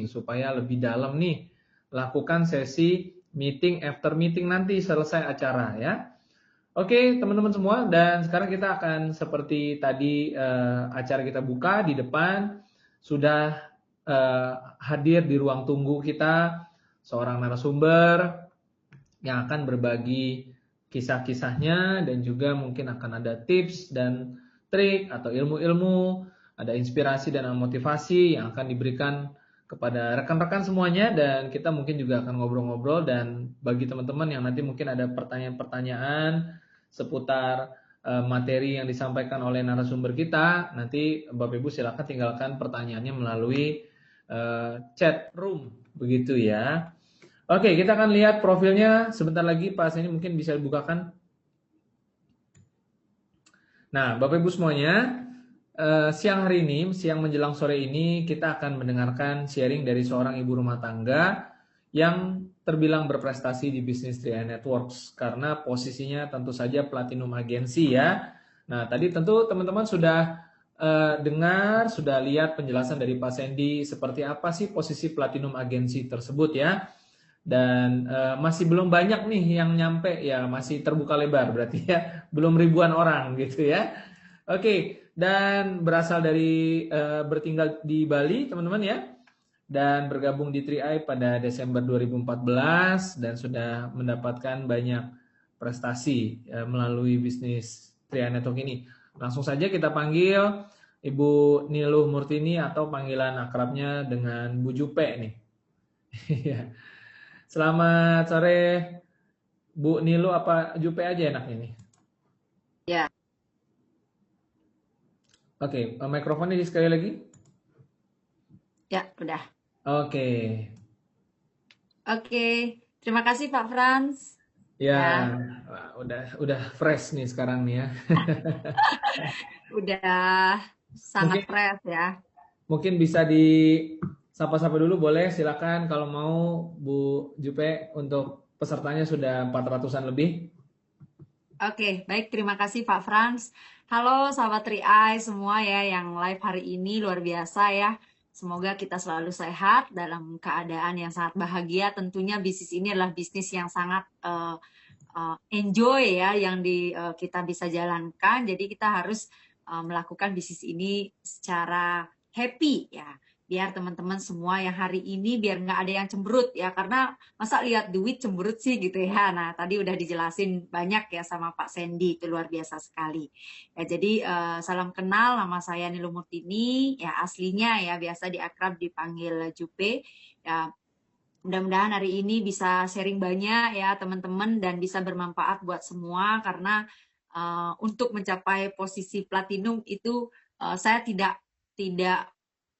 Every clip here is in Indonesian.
supaya lebih dalam nih. Lakukan sesi meeting after meeting nanti selesai acara ya. Oke teman-teman semua, dan sekarang kita akan seperti tadi acara kita buka di depan sudah hadir di ruang tunggu kita seorang narasumber yang akan berbagi kisah-kisahnya, dan juga mungkin akan ada tips dan trik atau ilmu-ilmu, ada inspirasi dan motivasi yang akan diberikan kepada rekan-rekan semuanya, dan kita mungkin juga akan ngobrol-ngobrol. Dan bagi teman-teman yang nanti mungkin ada pertanyaan-pertanyaan seputar materi yang disampaikan oleh narasumber kita, nanti Bapak Ibu silakan tinggalkan pertanyaannya melalui chat room, begitu ya. Oke, kita akan lihat profilnya sebentar lagi. Pak ini mungkin bisa dibukakan. Nah, Bapak Ibu semuanya, siang hari ini, siang menjelang sore ini, kita akan mendengarkan sharing dari seorang ibu rumah tangga yang terbilang berprestasi di bisnis 3i Networks, karena posisinya tentu saja Platinum Agency ya. Nah, tadi tentu teman-teman sudah dengar, sudah lihat penjelasan dari Pak Sandy seperti apa sih posisi Platinum Agency tersebut ya. Dan masih belum banyak nih yang nyampe ya, masih terbuka lebar berarti ya, belum ribuan orang gitu ya. Oke, dan berasal dari bertinggal di Bali teman-teman ya, dan bergabung di 3i pada Desember 2014 dan sudah mendapatkan banyak prestasi melalui bisnis 3i Network ini. Langsung saja kita panggil Ibu Niluh Murtini atau panggilan akrabnya dengan Bu Jupe nih. Selamat sore Bu Niluh, apa Jupe aja enaknya nih? Ya. Oke, mikrofonnya di sekali lagi. Ya, udah. Oke. Oke, terima kasih Pak Frans. Ya, udah fresh nih sekarang nih ya. Udah sangat fresh ya. Mungkin bisa di sapa-sapa dulu boleh, silakan kalau mau Bu Jupe, untuk pesertanya sudah 400-an lebih. Oke, baik, terima kasih Pak Frans. Halo sahabat 3i semua ya yang live hari ini, luar biasa ya. Semoga kita selalu sehat dalam keadaan yang sangat bahagia. Tentunya bisnis ini adalah bisnis yang sangat enjoy ya, yang kita bisa jalankan. Jadi kita harus melakukan bisnis ini secara happy ya, biar teman-teman semua yang hari ini biar nggak ada yang cemberut ya, karena masa lihat duit cemberut sih gitu ya. Nah tadi udah dijelasin banyak ya sama Pak Sandy, itu luar biasa sekali ya. Jadi salam kenal, nama saya Niluh Murtini ya, aslinya ya biasa diakrab dipanggil Jupe ya. Mudah-mudahan hari ini bisa sharing banyak ya teman-teman dan bisa bermanfaat buat semua, karena untuk mencapai posisi platinum itu saya tidak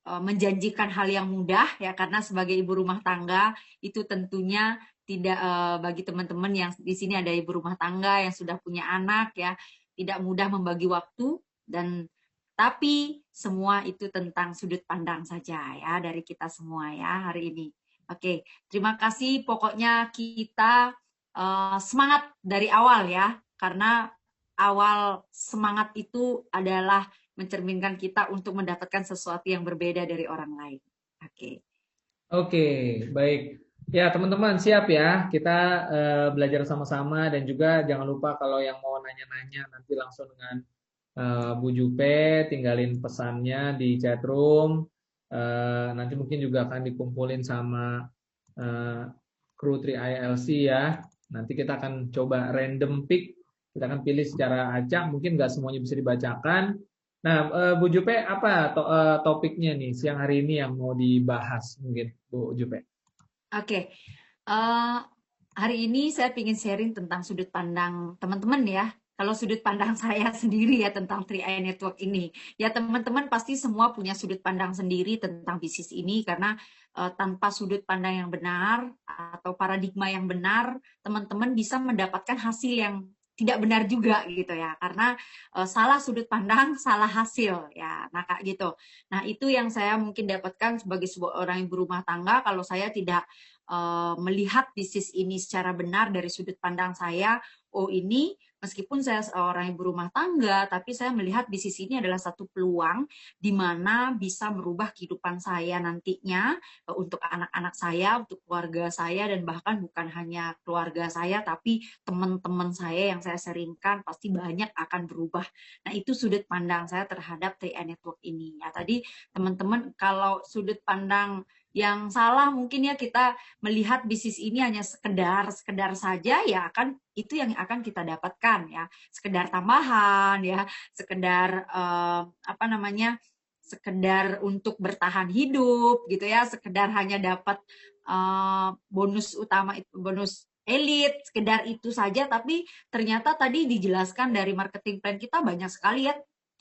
menjanjikan hal yang mudah ya, karena sebagai ibu rumah tangga itu tentunya tidak, bagi teman-teman yang di sini ada ibu rumah tangga yang sudah punya anak ya, tidak mudah membagi waktu, dan tapi semua itu tentang sudut pandang saja ya dari kita semua ya hari ini. Oke, terima kasih, pokoknya kita semangat dari awal ya, karena awal semangat itu adalah mencerminkan kita untuk mendapatkan sesuatu yang berbeda dari orang lain. Oke. Oke, baik. Ya teman-teman siap ya, kita belajar sama-sama, dan juga jangan lupa kalau yang mau nanya-nanya nanti langsung dengan Bu Jupe, tinggalin pesannya di chat room. Nanti mungkin juga akan dikumpulin sama kru 3ILC ya. Nanti kita akan coba random pick, kita akan pilih secara acak, mungkin nggak semuanya bisa dibacakan. Nah, Bu Jupe, apa topiknya nih siang hari ini yang mau dibahas mungkin Bu Jupe? Oke. Hari ini saya ingin sharing tentang sudut pandang teman-teman ya. Kalau sudut pandang saya sendiri ya tentang 3i Network ini, ya teman-teman pasti semua punya sudut pandang sendiri tentang bisnis ini, karena tanpa sudut pandang yang benar atau paradigma yang benar, teman-teman bisa mendapatkan hasil yang tidak benar juga gitu ya, karena salah sudut pandang, salah hasil ya, nah kak gitu. Nah itu yang saya mungkin dapatkan sebagai sebuah orang ibu rumah tangga, kalau saya tidak melihat bisnis ini secara benar dari sudut pandang saya, oh ini meskipun saya seorang ibu rumah tangga, tapi saya melihat bisnis ini adalah satu peluang di mana bisa merubah kehidupan saya nantinya, untuk anak-anak saya, untuk keluarga saya, dan bahkan bukan hanya keluarga saya, tapi teman-teman saya yang saya sharingkan pasti banyak akan berubah. Nah, itu sudut pandang saya terhadap 3i Network ini. Ya, tadi teman-teman, kalau sudut pandang yang salah mungkin ya, kita melihat bisnis ini hanya sekedar saja, ya akan itu yang akan kita dapatkan ya, sekedar tambahan ya, sekedar apa namanya, sekedar untuk bertahan hidup gitu ya, sekedar hanya dapat bonus utama, bonus elit, sekedar itu saja. Tapi ternyata tadi dijelaskan dari marketing plan kita banyak sekali ya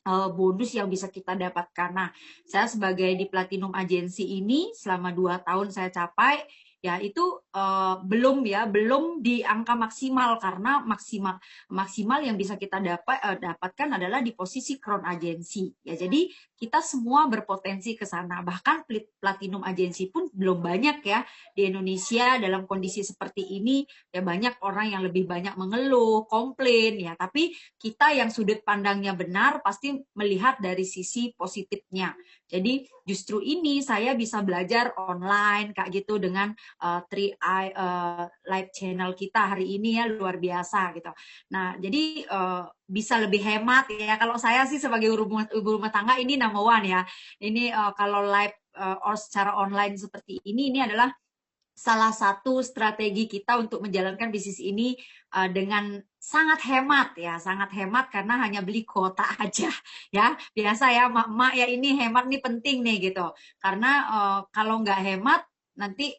bonus yang bisa kita dapatkan. Nah, saya sebagai di Platinum Agency ini selama 2 tahun saya capai, ya itu belum di angka maksimal, karena maksimal yang bisa kita dapatkan adalah di posisi Crown Agency. Ya, jadi kita semua berpotensi ke sana. Bahkan Platinum Agency pun belum banyak ya di Indonesia dalam kondisi seperti ini. Ya, banyak orang yang lebih banyak mengeluh, komplain ya, tapi kita yang sudut pandangnya benar pasti melihat dari sisi positifnya. Jadi justru ini saya bisa belajar online kayak gitu dengan 3i live channel kita hari ini ya, luar biasa gitu. Nah, jadi bisa lebih hemat ya. Kalau saya sih sebagai ibu rumah tangga ini number one ya. Ini kalau live or secara online seperti ini adalah salah satu strategi kita untuk menjalankan bisnis ini dengan sangat hemat ya, sangat hemat karena hanya beli kuota aja ya. Biasa ya mak-mak ya, ini hemat nih penting nih gitu. Karena kalau nggak hemat nanti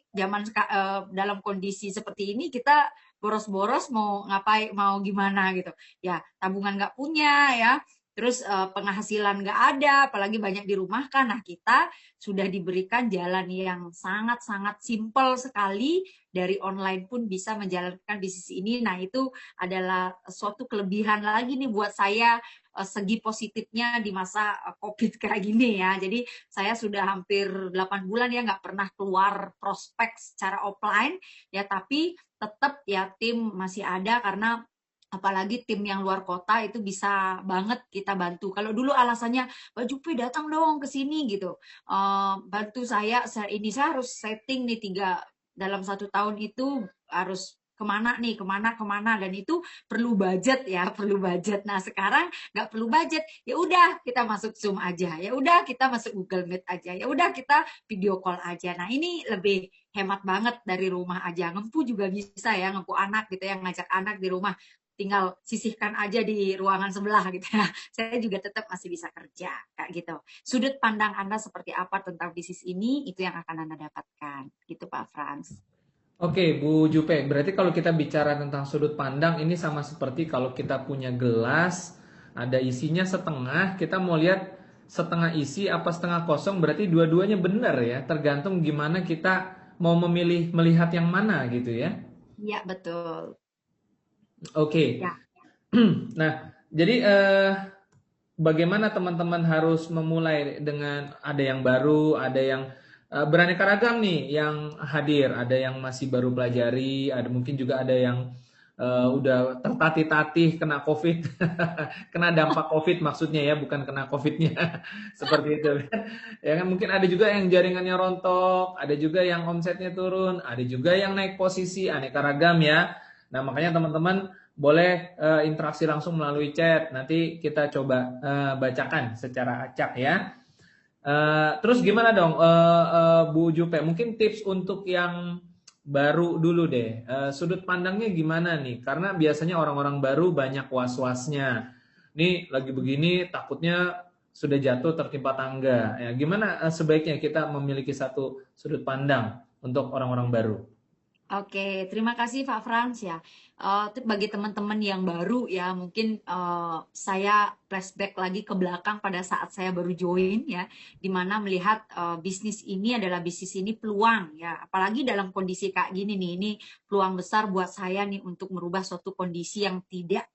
dalam kondisi seperti ini kita boros-boros mau ngapain, mau gimana gitu. Ya, tabungan nggak punya ya. Terus penghasilan nggak ada, apalagi banyak dirumahkan. Nah, kita sudah diberikan jalan yang sangat-sangat simpel sekali, dari online pun bisa menjalankan bisnis ini. Nah, itu adalah suatu kelebihan lagi nih buat saya, segi positifnya di masa COVID kayak gini ya. Jadi saya sudah hampir 8 bulan ya nggak pernah keluar prospek secara offline ya, tapi tetap ya tim masih ada, karena apalagi tim yang luar kota itu bisa banget kita bantu. Kalau dulu alasannya, Mbak Jupi datang dong ke sini gitu, bantu saya ini, saya harus setting nih dalam 1 tahun itu harus kemana nih, kemana, dan itu perlu budget ya, perlu budget. Nah, sekarang nggak perlu budget, ya udah kita masuk Zoom aja, ya udah kita masuk Google Meet aja, ya udah kita video call aja. Nah, ini lebih hemat banget, dari rumah aja. Ngempu juga bisa ya, ngempu anak gitu ya, ngajak anak di rumah, tinggal sisihkan aja di ruangan sebelah gitu ya. Saya juga tetap masih bisa kerja kayak gitu. Sudut pandang Anda seperti apa tentang bisnis ini, itu yang akan Anda dapatkan gitu Pak Frans. Oke, Bu Jupe, berarti kalau kita bicara tentang sudut pandang ini sama seperti kalau kita punya gelas, ada isinya setengah, kita mau lihat setengah isi apa setengah kosong, berarti dua-duanya benar ya, tergantung gimana kita mau memilih melihat yang mana gitu ya. Iya, betul. Oke. Ya. Nah, jadi bagaimana teman-teman harus memulai dengan ada yang baru, ada yang beraneka ragam nih yang hadir, ada yang masih baru pelajari, ada mungkin juga ada yang udah tertatih-tatih kena COVID, kena dampak COVID maksudnya ya, bukan kena COVID-nya, seperti itu. Ya kan, mungkin ada juga yang jaringannya rontok, ada juga yang omsetnya turun, ada juga yang naik posisi, aneka ragam ya. Nah, makanya teman-teman boleh interaksi langsung melalui chat. Nanti kita coba bacakan secara acak ya. Terus gimana dong, Bu Jupe? Mungkin tips untuk yang baru dulu deh. Sudut pandangnya gimana nih? Karena biasanya orang-orang baru banyak was-wasnya. Nih lagi begini, takutnya sudah jatuh tertimpa tangga. Ya, gimana sebaiknya kita memiliki satu sudut pandang untuk orang-orang baru? Oke, terima kasih Pak Frans ya. Bagi teman-teman yang baru ya, mungkin saya flashback lagi ke belakang pada saat saya baru join ya, di mana melihat bisnis ini adalah bisnis ini peluang ya, apalagi dalam kondisi kayak gini nih, ini peluang besar buat saya nih untuk merubah suatu kondisi yang tidak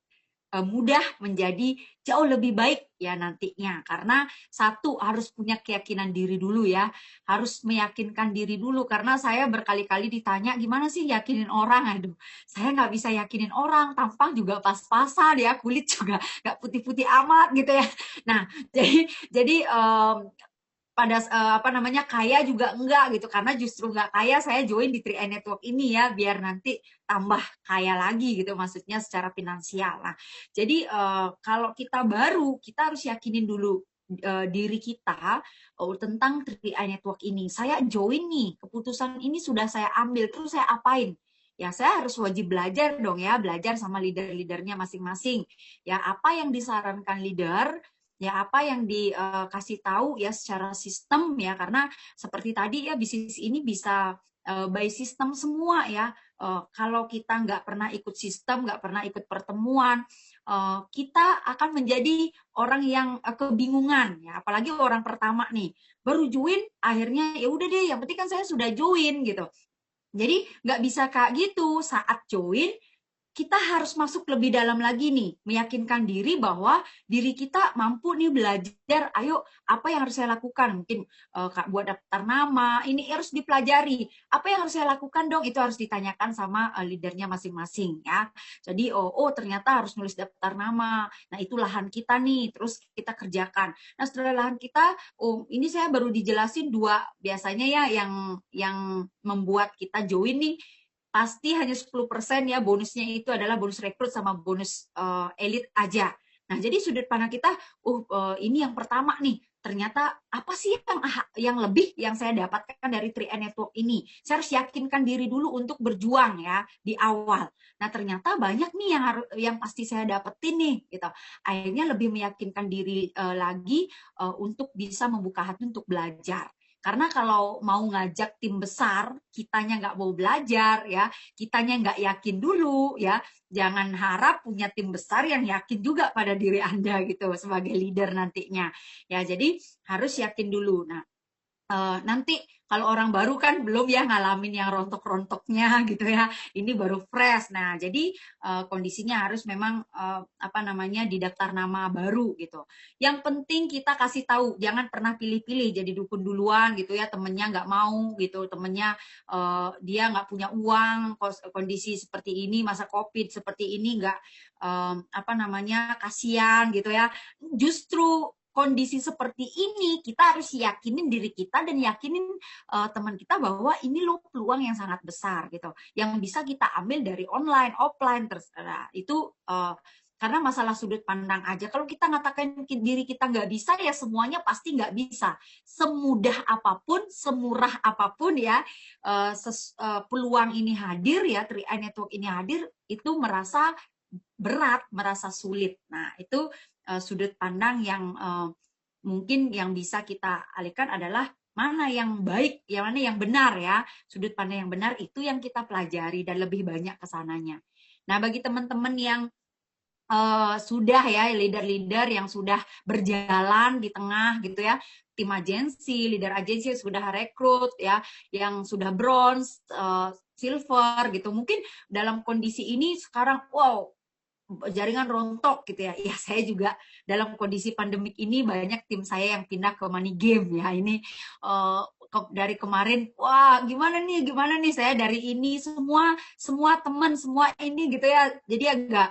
mudah menjadi jauh lebih baik ya nantinya. Karena satu, harus punya keyakinan diri dulu ya, harus meyakinkan diri dulu. Karena saya berkali-kali ditanya, gimana sih yakinin orang? Aduh, saya nggak bisa yakinin orang, tampang juga pas-pasan ya, kulit juga nggak putih-putih amat gitu ya. Nah, jadi pada apa namanya, kaya juga enggak gitu, karena justru nggak kaya saya join di 3i Network ini ya, biar nanti tambah kaya lagi gitu, maksudnya secara finansial. Nah, jadi kalau kita baru, kita harus yakinin dulu diri kita tentang 3i Network ini. Saya join nih, keputusan ini sudah saya ambil, terus saya apain? Ya, saya harus wajib belajar dong ya, belajar sama leader-leadernya masing-masing. Ya, apa yang disarankan leader, ya apa yang dikasih tahu ya secara sistem ya, karena seperti tadi ya, bisnis ini bisa by sistem semua ya. Kalau kita nggak pernah ikut sistem, nggak pernah ikut pertemuan, kita akan menjadi orang yang kebingungan ya, apalagi orang pertama nih baru join, akhirnya ya udah deh, yang penting kan saya sudah join gitu. Jadi nggak bisa kayak gitu. Saat join, kita harus masuk lebih dalam lagi nih, meyakinkan diri bahwa diri kita mampu nih belajar. Ayo, apa yang harus saya lakukan? Mungkin buat daftar nama, ini harus dipelajari. Apa yang harus saya lakukan dong? Itu harus ditanyakan sama leadernya masing-masing ya. Jadi ternyata harus nulis daftar nama. Nah, itu lahan kita nih, terus kita kerjakan. Nah, setelah lahan kita, ini saya baru dijelasin dua biasanya ya yang membuat kita join nih. Pasti hanya 10% ya, bonusnya itu adalah bonus rekrut sama bonus elit aja. Nah, jadi sudut pandang kita, ini yang pertama nih, ternyata apa sih yang lebih yang saya dapatkan dari 3i Network ini? Saya harus yakinkan diri dulu untuk berjuang ya di awal. Nah, ternyata banyak nih yang pasti saya dapetin nih gitu. Akhirnya lebih meyakinkan diri lagi untuk bisa membuka hati untuk belajar. Karena kalau mau ngajak tim besar, kitanya nggak mau belajar ya, kitanya nggak yakin dulu ya, jangan harap punya tim besar yang yakin juga pada diri Anda gitu sebagai leader nantinya. Ya, jadi harus yakin dulu. Nah, nanti kalau orang baru kan belum ya ngalamin yang rontok-rontoknya gitu ya, ini baru fresh. Nah, jadi kondisinya harus memang apa namanya, di daftar nama baru gitu. Yang penting kita kasih tahu, jangan pernah pilih-pilih jadi dukun duluan gitu ya, temennya nggak mau gitu, temennya dia nggak punya uang, kondisi seperti ini, masa COVID seperti ini, nggak apa namanya, kasihan gitu ya. Justru kondisi seperti ini kita harus yakinin diri kita dan yakinin teman kita bahwa ini loh peluang yang sangat besar gitu, yang bisa kita ambil dari online, offline, terserah itu karena masalah sudut pandang aja. Kalau kita ngatakan diri kita nggak bisa, ya semuanya pasti nggak bisa. Semudah apapun, semurah apapun ya, peluang ini hadir ya, 3i Network ini hadir, itu merasa berat, merasa sulit. Nah, itu sudut pandang yang mungkin yang bisa kita alihkan adalah mana yang baik, yang mana yang benar ya. Sudut pandang yang benar itu yang kita pelajari dan lebih banyak kesananya. Nah, bagi teman-teman yang sudah ya, leader-leader yang sudah berjalan di tengah gitu ya, tim agensi, leader agensi yang sudah rekrut ya, yang sudah bronze, silver gitu. Mungkin dalam kondisi ini sekarang, wow, jaringan rontok gitu ya. Ya, saya juga dalam kondisi pandemik ini banyak tim saya yang pindah ke money game ya. Ini dari kemarin, wah gimana nih saya dari ini semua teman semua ini gitu ya. Jadi agak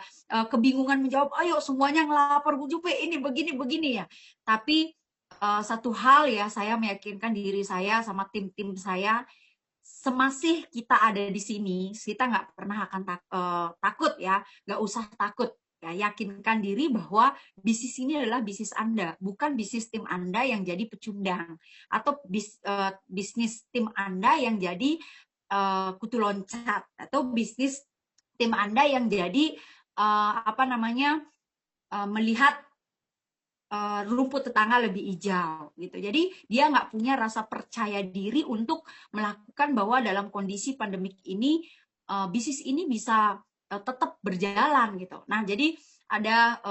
kebingungan menjawab. Ayo semuanya ngelapor Bu Jupe, ini begini ya. Tapi satu hal ya, saya meyakinkan diri saya sama tim-tim saya, semasih kita ada di sini, kita nggak pernah akan takut ya, nggak usah takut. Ya, yakinkan diri bahwa bisnis ini adalah bisnis Anda, bukan bisnis tim Anda yang jadi pecundang, atau bisnis tim Anda yang jadi kutu loncat, atau bisnis tim Anda yang jadi apa namanya, melihat rumput tetangga lebih hijau gitu. Jadi dia nggak punya rasa percaya diri untuk melakukan bahwa dalam kondisi pandemik ini bisnis ini bisa tetap berjalan gitu. Nah, jadi ada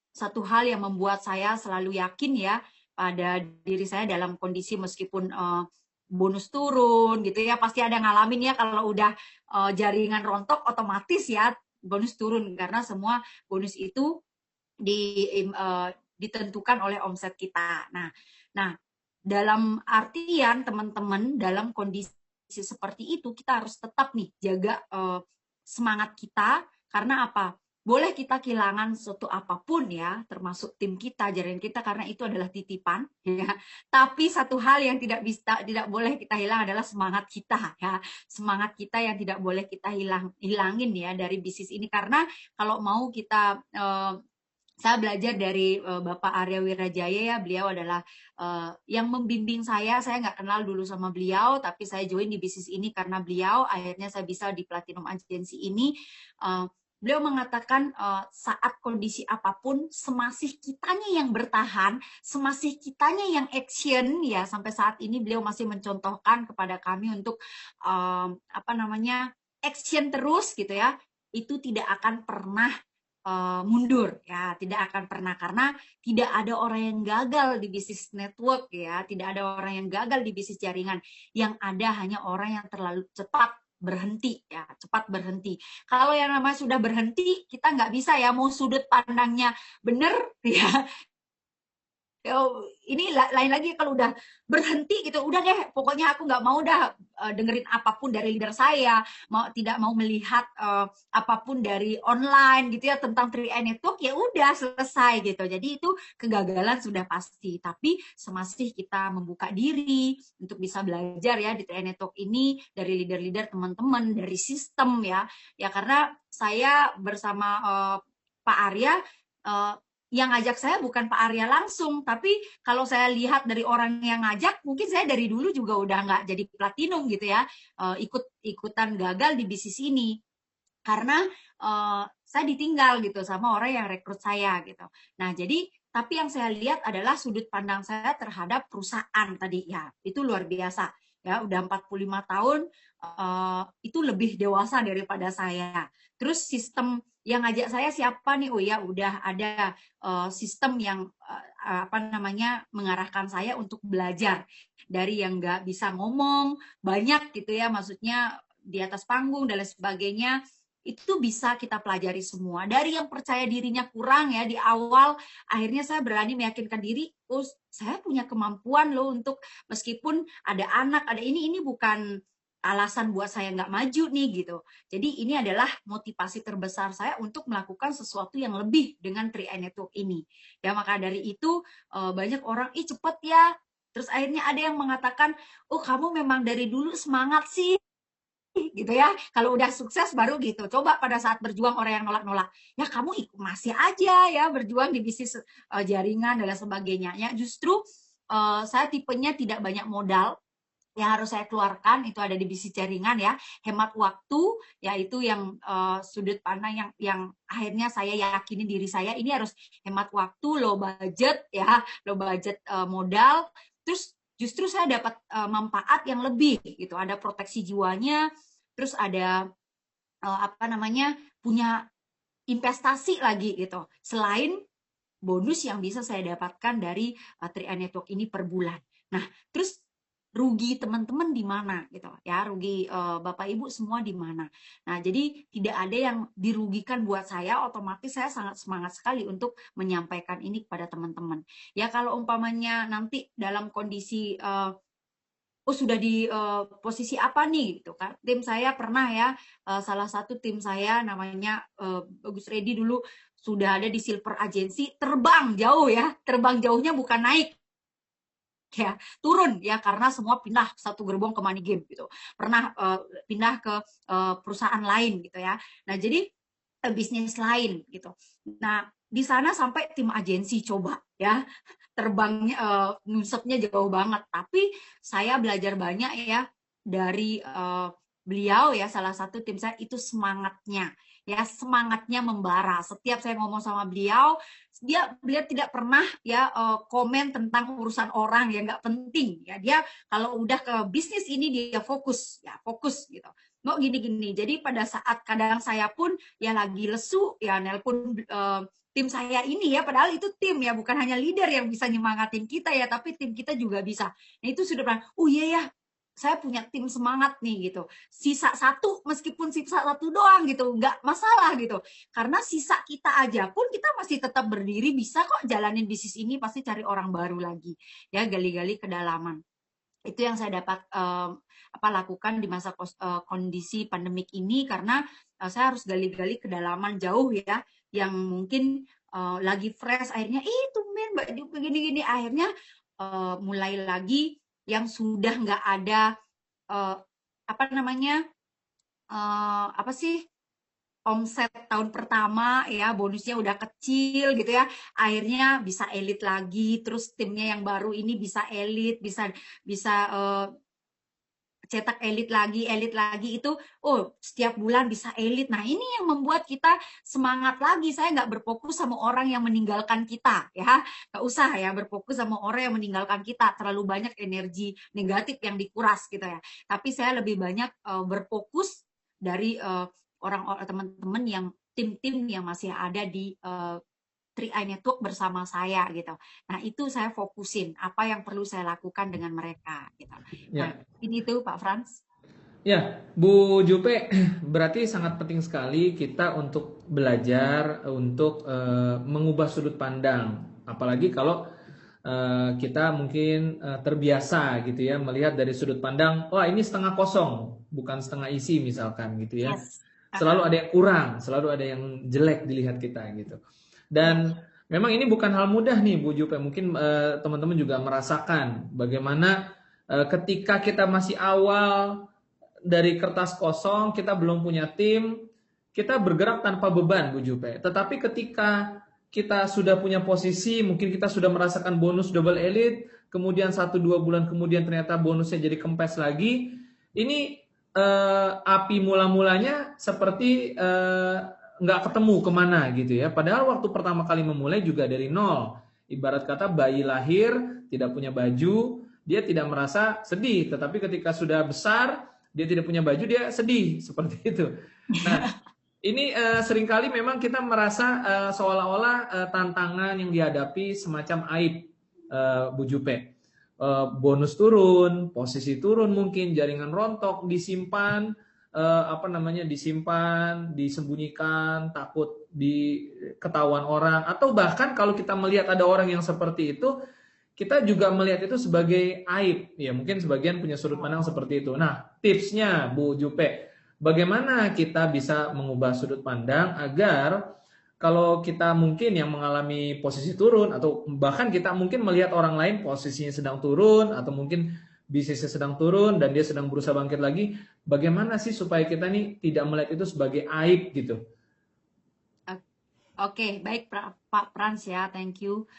satu hal yang membuat saya selalu yakin ya pada diri saya dalam kondisi meskipun bonus turun gitu ya, pasti ada ngalamin ya kalau udah jaringan rontok otomatis ya bonus turun karena semua bonus itu ditentukan oleh omset kita. Nah, dalam artian teman-teman, dalam kondisi seperti itu kita harus tetap nih jaga semangat kita, karena apa? Boleh kita kehilangan suatu apapun ya, termasuk tim kita, jaringan kita, karena itu adalah titipan ya. Tapi satu hal yang tidak boleh kita hilang adalah semangat kita ya. Semangat kita yang tidak boleh kita hilangin ya dari bisnis ini, karena kalau mau kita saya belajar dari Bapak Arya Wirajaya ya, beliau adalah yang membimbing saya nggak kenal dulu sama beliau, tapi saya join di bisnis ini karena beliau, akhirnya saya bisa di Platinum Agency ini. Beliau mengatakan saat kondisi apapun, semasih kitanya yang bertahan, semasih kitanya yang action ya, sampai saat ini beliau masih mencontohkan kepada kami untuk action terus gitu ya, itu tidak akan pernah mundur ya, tidak akan pernah, karena tidak ada orang yang gagal di bisnis network ya, tidak ada orang yang gagal di bisnis jaringan, yang ada hanya orang yang terlalu cepat berhenti ya, cepat berhenti. Kalau yang namanya sudah berhenti, kita nggak bisa ya, mau sudut pandangnya benar ya, ini lain lagi kalau udah berhenti gitu, udah deh pokoknya aku nggak mau dah dengerin apapun dari leader saya, tidak mau melihat apapun dari online gitu ya tentang 3i Network, ya udah selesai gitu. Jadi itu kegagalan sudah pasti, tapi semasih kita membuka diri untuk bisa belajar ya di 3i Network ini dari leader-leader teman-teman, dari sistem ya karena saya bersama Pak Arya, yang ngajak saya bukan Pak Arya langsung, tapi kalau saya lihat dari orang yang ngajak, mungkin saya dari dulu juga udah nggak jadi platinum gitu ya, ikutan gagal di bisnis ini, karena saya ditinggal gitu sama orang yang rekrut saya gitu. Nah jadi, tapi yang saya lihat adalah sudut pandang saya terhadap perusahaan tadi ya, itu luar biasa ya, udah 45 tahun, itu lebih dewasa daripada saya. Terus sistem yang ngajak saya siapa nih? Oh ya, udah ada sistem yang mengarahkan saya untuk belajar dari yang nggak bisa ngomong banyak gitu ya, maksudnya di atas panggung dan lain sebagainya, itu bisa kita pelajari semua. Dari yang percaya dirinya kurang ya di awal, akhirnya saya berani meyakinkan diri, oh saya punya kemampuan loh untuk, meskipun ada anak, ada ini bukan alasan buat saya nggak maju nih gitu. Jadi ini adalah motivasi terbesar saya untuk melakukan sesuatu yang lebih dengan 3i Network ini. Ya maka dari itu banyak orang, cepet ya. Terus akhirnya ada yang mengatakan, oh kamu memang dari dulu semangat sih gitu ya. Kalau udah sukses baru gitu. Coba pada saat berjuang orang yang nolak-nolak, ya kamu masih aja ya berjuang di bisnis jaringan dan lain sebagainya. Ya justru saya tipenya tidak banyak modal yang harus saya keluarkan, itu ada di bisnis jaringan ya, hemat waktu, yaitu yang sudut pandang yang akhirnya saya yakini diri saya, ini harus hemat waktu, low budget ya, low budget modal, terus justru saya dapat manfaat yang lebih gitu, ada proteksi jiwanya, terus ada punya investasi lagi gitu, selain bonus yang bisa saya dapatkan dari 3i Network ini per bulan. Nah, terus rugi teman-teman di mana gitu ya, rugi Bapak Ibu semua di mana. Nah, jadi tidak ada yang dirugikan buat saya, otomatis saya sangat semangat sekali untuk menyampaikan ini kepada teman-teman. Ya kalau umpamanya nanti dalam kondisi sudah di posisi apa nih gitu kan. Tim saya pernah ya, salah satu tim saya namanya Bagus Ready dulu sudah ada di Silver Agency, terbang jauh ya, terbang jauhnya bukan naik ya, turun ya, karena semua pindah satu gerbong ke Money Game gitu, pernah pindah ke perusahaan lain gitu ya. Nah jadi bisnis lain gitu. Nah di sana sampai tim agensi coba ya, terbangnya nusepnya jauh banget, tapi saya belajar banyak ya dari beliau ya, salah satu tim saya itu semangatnya ya, semangatnya membara. Setiap saya ngomong sama beliau, beliau tidak pernah ya komen tentang urusan orang yang nggak penting ya. Dia kalau udah ke bisnis ini dia fokus ya, fokus gitu. Mau gini-gini. Jadi pada saat kadang saya pun ya lagi lesu ya nelpon tim saya ini ya, padahal itu tim ya, bukan hanya leader yang bisa nyemangatin kita ya, tapi tim kita juga bisa. Nah itu sudah pernah, oh iya ya, saya punya tim semangat nih gitu. Sisa satu, meskipun sisa satu doang gitu, nggak masalah gitu. Karena sisa kita aja pun kita masih tetap berdiri, bisa kok jalanin bisnis ini, pasti cari orang baru lagi. Ya, gali-gali kedalaman. Itu yang saya dapat lakukan di masa kondisi pandemik ini, karena saya harus gali-gali kedalaman jauh ya, yang mungkin lagi fresh, akhirnya tumben Mbak Ju begini-gini, akhirnya mulai lagi yang sudah nggak ada apa namanya apa sih omset tahun pertama ya, bonusnya udah kecil gitu ya, akhirnya bisa elit lagi, terus timnya yang baru ini bisa elit, bisa bisa cetak elit lagi itu, setiap bulan bisa elit. Nah ini yang membuat kita semangat lagi. Saya nggak berfokus sama orang yang meninggalkan kita ya, nggak usah ya berfokus sama orang yang meninggalkan kita, terlalu banyak energi negatif yang dikuras gitu ya. Tapi saya lebih banyak berfokus dari orang-orang teman-teman yang tim-tim yang masih ada di 3i Network bersama saya gitu. Nah itu saya fokusin apa yang perlu saya lakukan dengan mereka gitu. Nah Ya. ini tuh Pak Frans. Ya, Bu Jupe, berarti sangat penting sekali kita untuk belajar untuk mengubah sudut pandang. Apalagi kalau kita mungkin terbiasa gitu ya melihat dari sudut pandang, wah ini setengah kosong, bukan setengah isi misalkan gitu ya. Yes. Selalu ada yang kurang, selalu ada yang jelek dilihat kita gitu. Dan memang ini bukan hal mudah nih Bu Jupe, mungkin teman-teman juga merasakan bagaimana ketika kita masih awal dari kertas kosong, kita belum punya tim, kita bergerak tanpa beban Bu Jupe. Tetapi ketika kita sudah punya posisi, mungkin kita sudah merasakan bonus double elite, kemudian 1-2 bulan kemudian ternyata bonusnya jadi kempes lagi, ini api mula-mulanya seperti nggak ketemu kemana gitu ya. Padahal waktu pertama kali memulai juga dari nol. Ibarat kata bayi lahir, tidak punya baju, dia tidak merasa sedih. Tetapi ketika sudah besar, dia tidak punya baju, dia sedih. Seperti itu. Nah, ini seringkali memang kita merasa seolah-olah tantangan yang dihadapi semacam aib, Bu Jupe. Bonus turun, posisi turun mungkin, jaringan rontok, disimpan, disimpan, disembunyikan, takut diketahuan orang, atau bahkan kalau kita melihat ada orang yang seperti itu, kita juga melihat itu sebagai aib. Ya, mungkin sebagian punya sudut pandang seperti itu. Nah, tipsnya Bu Jupe, bagaimana kita bisa mengubah sudut pandang agar kalau kita mungkin yang mengalami posisi turun, atau bahkan kita mungkin melihat orang lain posisinya sedang turun, atau mungkin bisnisnya sedang turun dan dia sedang berusaha bangkit lagi, bagaimana sih supaya kita nih tidak melihat itu sebagai aib gitu? Oke, baik Pak Frans ya, thank you.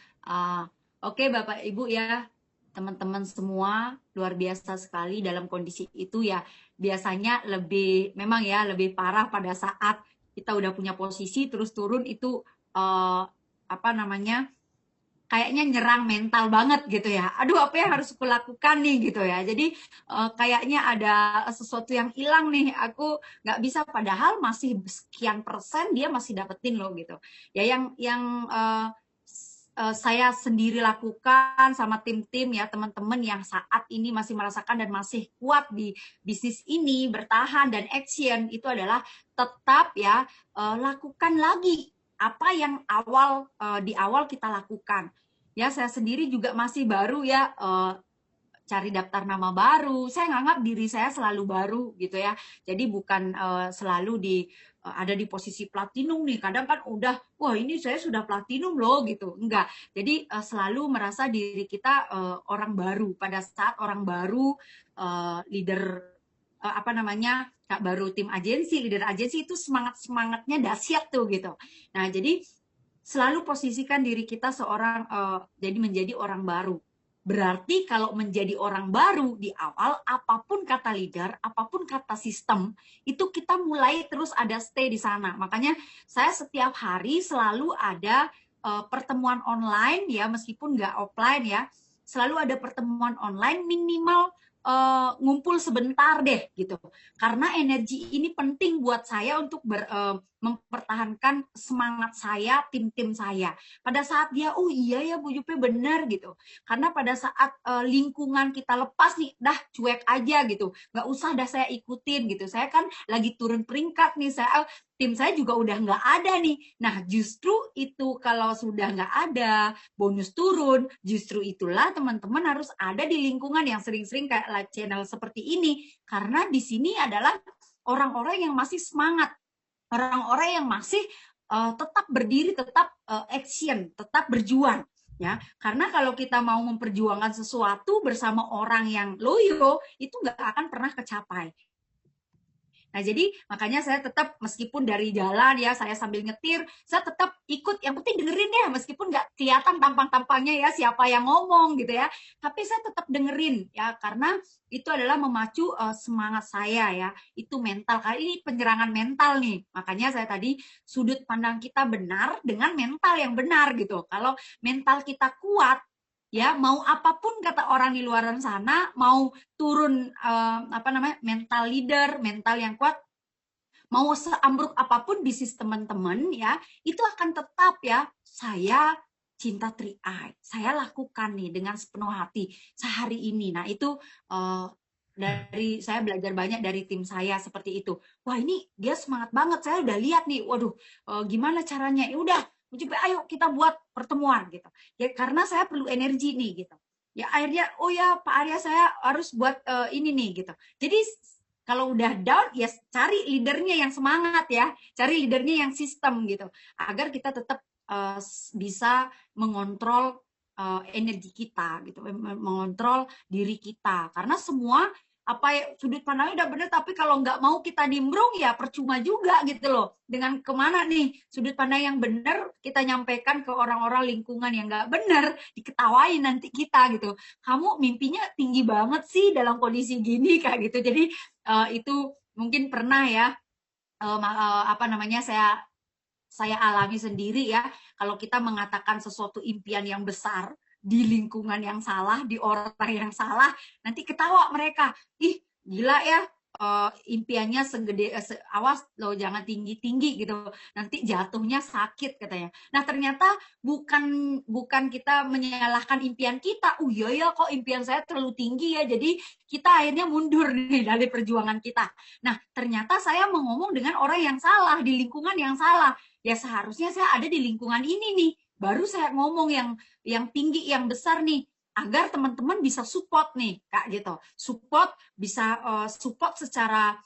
Oke Bapak Ibu ya, teman-teman semua, luar biasa sekali dalam kondisi itu ya. Biasanya memang ya lebih parah pada saat kita udah punya posisi terus turun itu kayaknya nyerang mental banget gitu ya. Aduh, apa yang harus aku lakukan nih gitu ya. Jadi kayaknya ada sesuatu yang hilang nih. Aku nggak bisa, padahal masih sekian persen dia masih dapetin loh gitu. Ya yang saya sendiri lakukan sama tim-tim ya, teman-teman yang saat ini masih merasakan dan masih kuat di bisnis ini, bertahan dan action, itu adalah tetap ya lakukan lagi apa yang di awal kita lakukan. Ya, saya sendiri juga masih baru ya, cari daftar nama baru. Saya nganggap diri saya selalu baru gitu ya. Jadi bukan selalu ada di posisi platinum nih. Kadang kan udah, wah ini saya sudah platinum loh gitu. Enggak. Jadi selalu merasa diri kita orang baru. Pada saat orang baru, leader Kak baru tim agensi, leader agensi itu semangatnya dahsyat tuh gitu. Nah jadi selalu posisikan diri kita jadi menjadi orang baru. Berarti kalau menjadi orang baru di awal, apapun kata leader, apapun kata sistem, itu kita mulai terus ada stay di sana. Makanya saya setiap hari selalu ada pertemuan online ya, meskipun nggak offline ya, selalu ada pertemuan online minimal ngumpul sebentar deh gitu. Karena energi ini penting buat saya untuk mempertahankan semangat saya, tim-tim saya. Pada saat dia, oh iya ya Bu Jupe benar gitu. Karena pada saat lingkungan kita lepas nih, dah cuek aja gitu. Nggak usah dah saya ikutin gitu. Saya kan lagi turun peringkat nih, tim saya juga udah nggak ada nih. Nah, justru itu kalau sudah nggak ada, bonus turun, justru itulah teman-teman harus ada di lingkungan yang sering-sering kayak live channel seperti ini. Karena di sini adalah orang-orang yang masih semangat, orang-orang yang masih tetap berdiri, tetap action, tetap berjuang. Ya, karena kalau kita mau memperjuangkan sesuatu bersama orang yang loyo, itu nggak akan pernah kecapai. Nah, jadi makanya saya tetap meskipun dari jalan ya, saya sambil nyetir, saya tetap ikut. Yang penting dengerin deh, meskipun nggak kelihatan tampang-tampangnya ya siapa yang ngomong gitu ya. Tapi saya tetap dengerin ya, karena itu adalah memacu semangat saya ya. Itu mental. Kali ini penyerangan mental nih. Makanya saya tadi sudut pandang kita benar dengan mental yang benar gitu. Kalau mental kita kuat, ya mau apapun kata orang di luar sana, mau turun mental leader, mental yang kuat, mau seambruk apapun bisnis teman-teman ya, itu akan tetap ya saya cinta 3i, saya lakukan nih dengan sepenuh hati sehari ini. Nah itu dari saya belajar banyak dari tim saya seperti itu. Wah ini dia semangat banget, saya udah lihat nih, waduh gimana caranya, ya udah coba ayo kita buat pertemuan gitu ya, karena saya perlu energi nih gitu ya. Akhirnya oh ya Pak Arya saya harus buat ini nih gitu. Jadi kalau udah down ya cari leadernya yang semangat ya, cari leadernya yang sistem gitu, agar kita tetap bisa mengontrol energi kita gitu, mengontrol diri kita. Karena semua apa ya, sudut pandangnya udah bener, tapi kalau nggak mau kita nimbrung ya percuma juga gitu loh. Dengan kemana nih sudut pandang yang bener kita nyampaikan ke orang-orang lingkungan yang nggak bener, diketawain nanti kita gitu. Kamu mimpinya tinggi banget sih dalam kondisi gini kayak gitu. Jadi itu mungkin pernah ya saya alami sendiri ya. Kalau kita mengatakan sesuatu impian yang besar di lingkungan yang salah, di orang yang salah, nanti ketawa mereka. Ih, gila ya, impiannya segede awas loh, jangan tinggi-tinggi gitu. Nanti jatuhnya sakit katanya. Nah, ternyata bukan kita menyalahkan impian kita. Oh iya ya, kok impian saya terlalu tinggi ya. Jadi kita akhirnya mundur nih dari perjuangan kita. Nah, ternyata saya ngomong dengan orang yang salah, di lingkungan yang salah. Ya seharusnya saya ada di lingkungan ini nih, baru saya ngomong yang tinggi, yang besar nih, agar teman-teman bisa support nih Kak gitu, support bisa support secara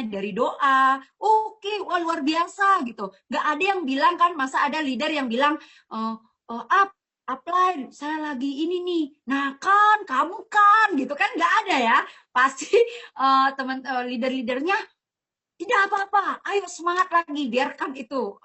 dari doa. Oke, wah luar biasa gitu. Nggak ada yang bilang kan, masa ada leader yang bilang apply saya lagi ini nih, nah kan kamu kan gitu kan, nggak ada ya. Pasti leader-leadernya tidak apa-apa, ayo semangat lagi, biarkan itu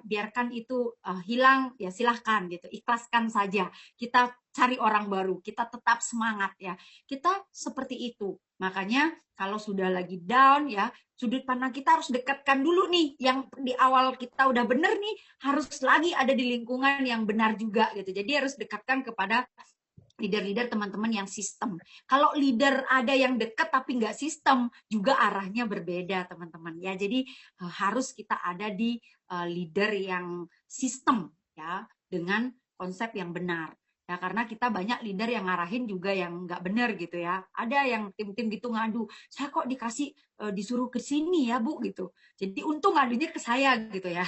biarkan itu hilang ya, silahkan gitu, ikhlaskan saja, kita cari orang baru, kita tetap semangat ya, kita seperti itu. Makanya kalau sudah lagi down ya, sudut pandang kita harus dekatkan dulu nih, yang di awal kita udah bener nih, harus lagi ada di lingkungan yang benar juga gitu. Jadi harus dekatkan kepada leader-leader teman-teman yang sistem. Kalau leader ada yang dekat tapi nggak sistem, juga arahnya berbeda teman-teman ya. Jadi harus kita ada di leader yang sistem ya, dengan konsep yang benar. Ya, karena kita banyak leader yang ngarahin juga yang nggak benar gitu ya. Ada yang tim-tim gitu ngadu, saya kok dikasih disuruh ke sini ya Bu gitu. Jadi untung ngadunya ke saya gitu ya.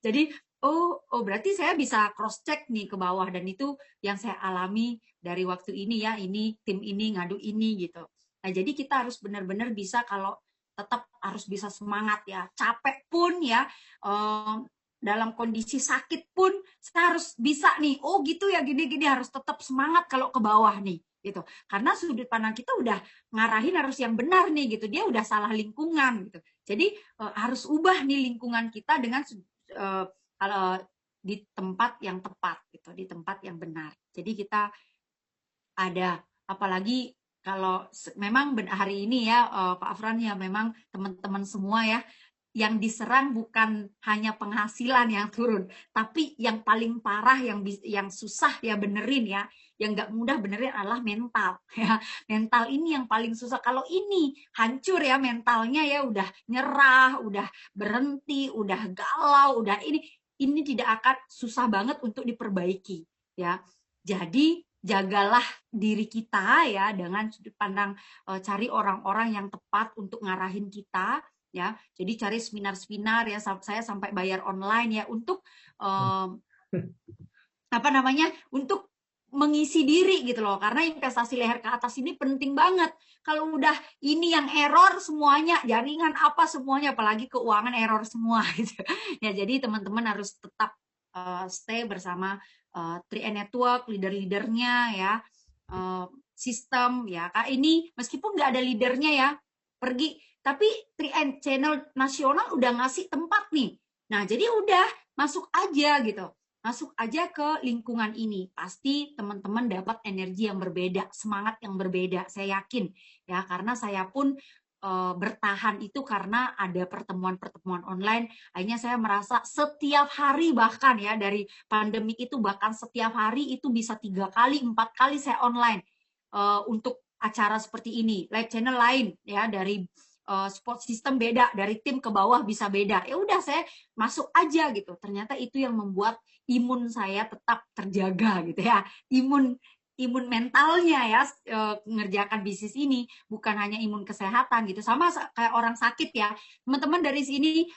Jadi oh berarti saya bisa cross check nih ke bawah, dan itu yang saya alami dari waktu ini ya, ini tim ini ngadu ini gitu. Nah, jadi kita harus benar-benar bisa, kalau tetap harus bisa semangat ya, capek pun ya, dalam kondisi sakit pun saya harus bisa nih, oh gitu ya, gini-gini, harus tetap semangat kalau ke bawah nih gitu. Karena sudut pandang kita udah ngarahin harus yang benar nih gitu, dia udah salah lingkungan gitu. Jadi harus ubah nih lingkungan kita dengan di tempat yang tepat gitu, di tempat yang benar. Jadi kita ada, apalagi kalau memang hari ini ya Pak Afran ya, memang teman-teman semua ya yang diserang bukan hanya penghasilan yang turun, tapi yang paling parah yang susah ya benerin ya, yang nggak mudah benerin adalah mental ya. Mental ini yang paling susah. Kalau ini hancur ya mentalnya ya, udah nyerah, udah berhenti, udah galau, udah ini tidak akan, susah banget untuk diperbaiki ya. Jadi jagalah diri kita ya dengan sudut pandang, cari orang-orang yang tepat untuk ngarahin kita ya. Jadi cari seminar-seminar ya, saya sampai bayar online ya untuk apa namanya, untuk mengisi diri gitu loh, karena investasi leher ke atas ini penting banget. Kalau udah ini yang error semuanya, jaringan apa semuanya, apalagi keuangan error semua gitu ya. Jadi teman-teman harus tetap stay bersama 3 Network, leader-leadernya ya, sistem ya kak. Ini meskipun nggak ada leadernya ya, pergi, tapi 3 channel nasional udah ngasih tempat nih. Nah jadi udah masuk aja gitu, masuk aja ke lingkungan ini, pasti teman-teman dapat energi yang berbeda, semangat yang berbeda, saya yakin ya, karena saya pun bertahan itu karena ada pertemuan-pertemuan online. Akhirnya saya merasa setiap hari, bahkan ya dari pandemik itu, bahkan setiap hari itu bisa 3 kali 4 kali saya online untuk acara seperti ini, live channel lain ya, dari support system beda, dari tim ke bawah bisa beda. Ya udah saya masuk aja gitu. Ternyata itu yang membuat imun saya tetap terjaga gitu ya. Imun mentalnya ya, mengerjakan bisnis ini, bukan hanya imun kesehatan gitu. Sama kayak orang sakit ya. Teman-teman dari sini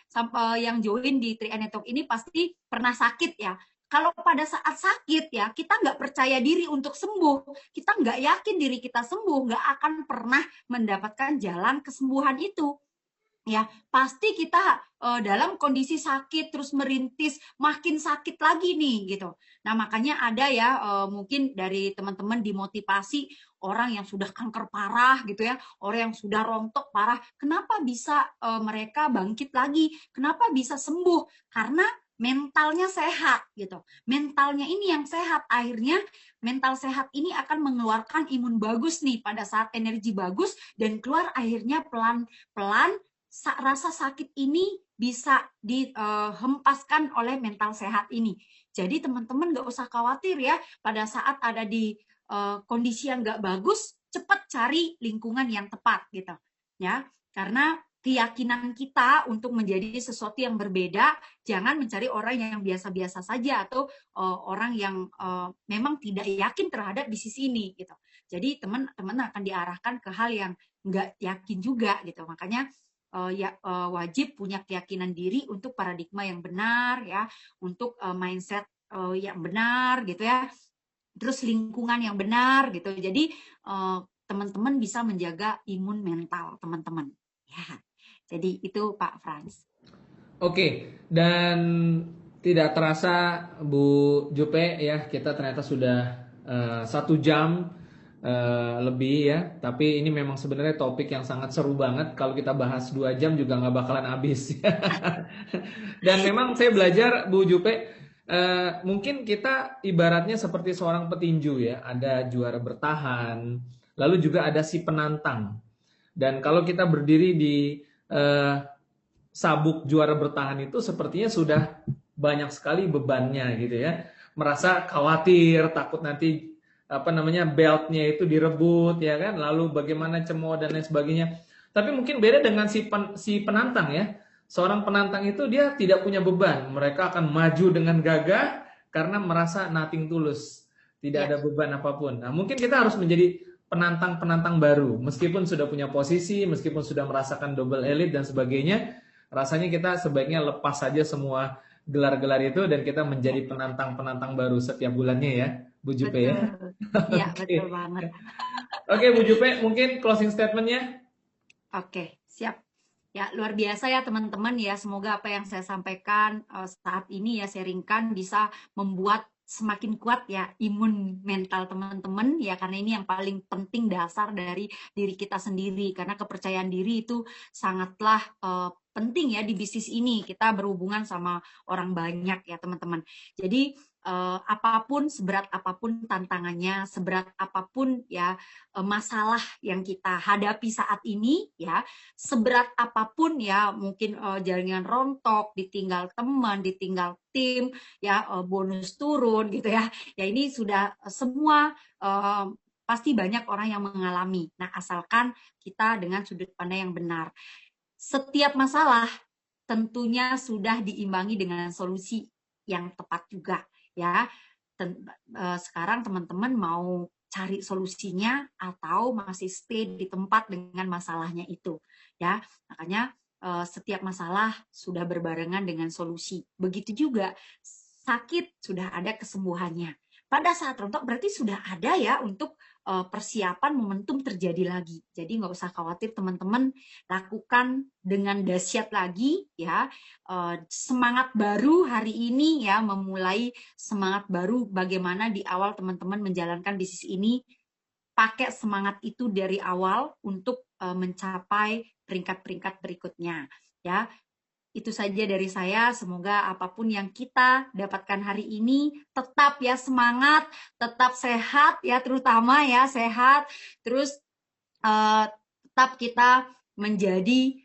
yang join di 3 Network ini pasti pernah sakit ya. Kalau pada saat sakit ya, kita nggak percaya diri untuk sembuh, kita nggak yakin diri kita sembuh, nggak akan pernah mendapatkan jalan kesembuhan itu ya. Pasti kita dalam kondisi sakit terus merintis, makin sakit lagi nih gitu. Nah makanya ada ya, mungkin dari teman-teman dimotivasi orang yang sudah kanker parah gitu ya, orang yang sudah rontok parah, kenapa bisa mereka bangkit lagi, kenapa bisa sembuh, karena mentalnya sehat gitu. Mentalnya ini yang sehat, akhirnya mental sehat ini akan mengeluarkan imun bagus nih pada saat energi bagus, dan keluar akhirnya pelan-pelan rasa sakit ini bisa dihempaskan oleh mental sehat ini. Jadi teman-teman nggak usah khawatir ya, pada saat ada di kondisi yang nggak bagus, cepat cari lingkungan yang tepat gitu ya. Karena keyakinan kita untuk menjadi sesuatu yang berbeda, jangan mencari orang yang biasa-biasa saja, atau orang yang memang tidak yakin terhadap bisnis ini gitu. Jadi teman-teman akan diarahkan ke hal yang nggak yakin juga gitu. Makanya wajib punya keyakinan diri untuk paradigma yang benar ya, untuk mindset yang benar gitu ya, terus lingkungan yang benar gitu. Jadi teman-teman bisa menjaga imun mental teman-teman ya. Jadi itu Pak Franz. Oke, dan tidak terasa Bu Jupe ya, kita ternyata sudah 1 jam lebih ya. Tapi ini memang sebenarnya topik yang sangat seru banget. Kalau kita bahas 2 jam juga nggak bakalan habis. Dan memang saya belajar Bu Jupe, mungkin kita ibaratnya seperti seorang petinju ya. Ada juara bertahan, lalu juga ada si penantang. Dan kalau kita berdiri di sabuk juara bertahan itu sepertinya sudah banyak sekali bebannya gitu ya. Merasa khawatir, takut nanti beltnya itu direbut ya kan, lalu bagaimana cemooh dan lain sebagainya. Tapi mungkin beda dengan si penantang ya. Seorang penantang itu dia tidak punya beban. Mereka akan maju dengan gagah karena merasa nothing tulus. Tidak ada beban apapun. Nah, mungkin kita harus menjadi penantang-penantang baru. Meskipun sudah punya posisi, meskipun sudah merasakan double elite dan sebagainya, rasanya kita sebaiknya lepas saja semua gelar-gelar itu dan kita menjadi penantang-penantang baru setiap bulannya ya, Bu Jupe ya. Iya, Oke. betul banget. Oke, Bu Jupe, mungkin closing statement-nya. Oke, siap. Ya, luar biasa ya teman-teman ya. Semoga apa yang saya sampaikan saat ini ya, sharingkan, bisa membuat semakin kuat ya imun mental teman-teman ya, karena ini yang paling penting, dasar dari diri kita sendiri, karena kepercayaan diri itu sangatlah penting ya di bisnis ini. Kita berhubungan sama orang banyak ya teman-teman. Jadi apapun, seberat apapun tantangannya, seberat apapun ya masalah yang kita hadapi saat ini ya, seberat apapun ya, mungkin jaringan rontok, ditinggal teman, ditinggal tim, ya bonus turun gitu ya. Ya ini sudah semua pasti banyak orang yang mengalami. Nah, asalkan kita dengan sudut pandang yang benar. Setiap masalah tentunya sudah diimbangi dengan solusi yang tepat juga ya. Sekarang teman-teman mau cari solusinya atau masih stay di tempat dengan masalahnya itu ya. Makanya setiap masalah sudah berbarengan dengan solusi. Begitu juga sakit sudah ada kesembuhannya. Pada saat rontok berarti sudah ada ya untuk persiapan momentum terjadi lagi. Jadi nggak usah khawatir teman-teman, lakukan dengan dahsyat lagi ya. Semangat baru hari ini ya, memulai semangat baru bagaimana di awal teman-teman menjalankan bisnis ini, pakai semangat itu dari awal untuk mencapai peringkat-peringkat berikutnya ya. Itu saja dari saya, semoga apapun yang kita dapatkan hari ini tetap ya semangat, tetap sehat ya, terutama ya sehat, terus tetap kita menjadi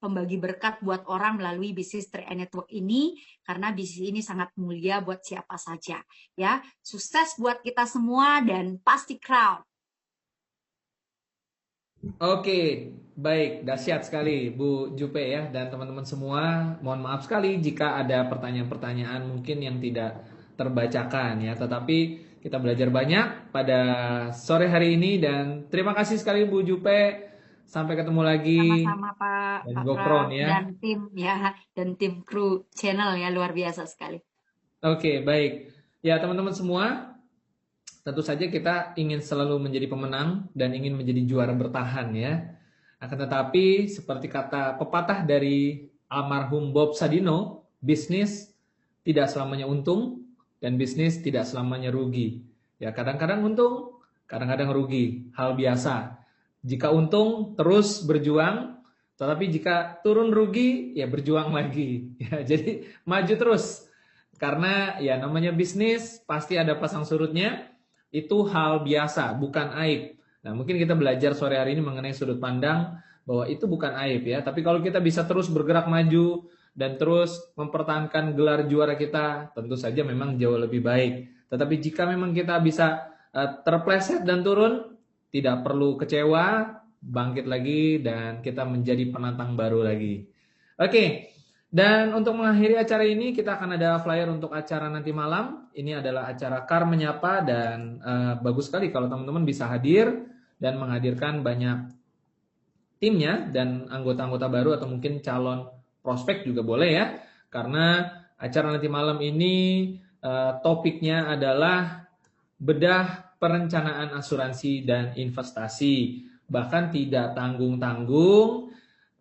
pembagi berkat buat orang melalui bisnis 3i Network ini, karena bisnis ini sangat mulia buat siapa saja ya. Sukses buat kita semua dan pasti crowd. Oke, baik, dahsyat sekali Bu Jupe ya, dan teman-teman semua. Mohon maaf sekali jika ada pertanyaan-pertanyaan mungkin yang tidak terbacakan ya, tetapi kita belajar banyak pada sore hari ini, dan terima kasih sekali Bu Jupe. Sampai ketemu lagi. Sama-sama Pak Dan Pram GoPron ya. dan tim ya, dan tim kru channel ya, luar biasa sekali. Oke, baik. Ya teman-teman semua, tentu saja kita ingin selalu menjadi pemenang dan ingin menjadi juara bertahan ya. Akan tetapi seperti kata pepatah dari almarhum Bob Sadino, bisnis tidak selamanya untung dan bisnis tidak selamanya rugi. Ya kadang-kadang untung, kadang-kadang rugi, hal biasa. Jika untung terus berjuang, tetapi jika turun rugi ya berjuang lagi. Ya, jadi maju terus. Karena ya namanya bisnis pasti ada pasang surutnya. Itu hal biasa, bukan aib. Nah, mungkin kita belajar sore hari ini mengenai sudut pandang bahwa itu bukan aib ya. Tapi kalau kita bisa terus bergerak maju dan terus mempertahankan gelar juara kita, tentu saja memang jauh lebih baik. Tetapi jika memang kita bisa terpleset dan turun, tidak perlu kecewa, bangkit lagi dan kita menjadi penantang baru lagi. Oke. Dan untuk mengakhiri acara ini kita akan ada flyer untuk acara nanti malam. Ini adalah acara Kar Menyapa, dan bagus sekali kalau teman-teman bisa hadir dan menghadirkan banyak timnya dan anggota-anggota baru atau mungkin calon prospek juga boleh ya. Karena acara nanti malam ini topiknya adalah bedah perencanaan asuransi dan investasi. Bahkan tidak tanggung-tanggung.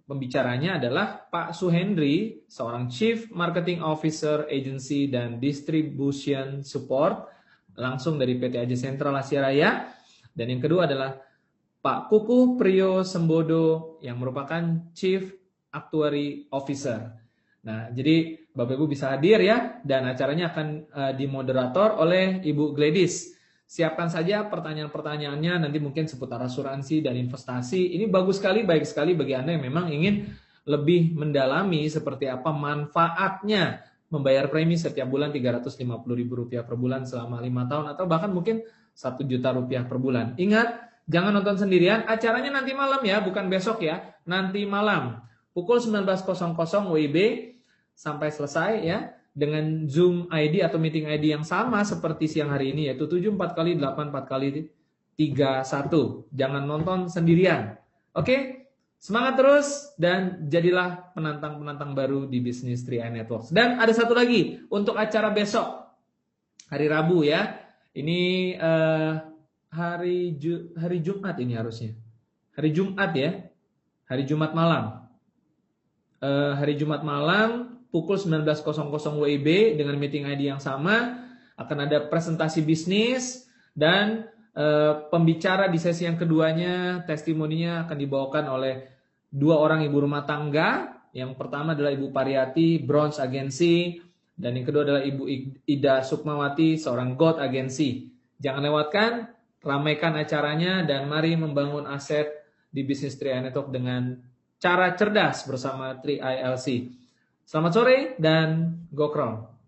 Pembicaranya adalah Pak Suhendri, seorang Chief Marketing Officer Agency dan Distribution Support, langsung dari PT AJ Sentral Asia Raya. Dan yang kedua adalah Pak Kukuh Priyo Sembodo, yang merupakan Chief Actuary Officer. Nah, jadi Bapak Ibu bisa hadir ya, dan acaranya akan dimoderator oleh Ibu Gladys. Siapkan saja pertanyaan-pertanyaannya nanti mungkin seputar asuransi dan investasi. Ini bagus sekali, baik sekali bagi Anda yang memang ingin lebih mendalami seperti apa manfaatnya membayar premi setiap bulan Rp350.000 per bulan selama 5 tahun atau bahkan mungkin Rp1.000.000 per bulan. Ingat, jangan nonton sendirian, acaranya nanti malam ya, bukan besok ya. Nanti malam pukul 19.00 WIB sampai selesai ya. Dengan Zoom ID atau meeting ID yang sama seperti siang hari ini, yaitu 74x8x31. Jangan nonton sendirian. Oke? Semangat terus dan jadilah penantang-penantang baru di bisnis 3i Networks. Dan ada satu lagi untuk acara besok, hari Rabu ya. Ini hari Jumat ini harusnya. Hari Jumat ya. Hari Jumat malam. Hari Jumat malam pukul 19.00 WIB dengan meeting ID yang sama, akan ada presentasi bisnis dan pembicara di sesi yang keduanya, testimoninya akan dibawakan oleh 2 orang ibu rumah tangga. Yang pertama adalah Ibu Pariyati, Bronze Agency, Dan yang kedua adalah Ibu Ida Sukmawati, seorang GOAT agensi. Jangan lewatkan, ramaikan acaranya, dan mari membangun aset di bisnis 3i Network dengan cara cerdas bersama 3i LC. Selamat sore dan go Crown!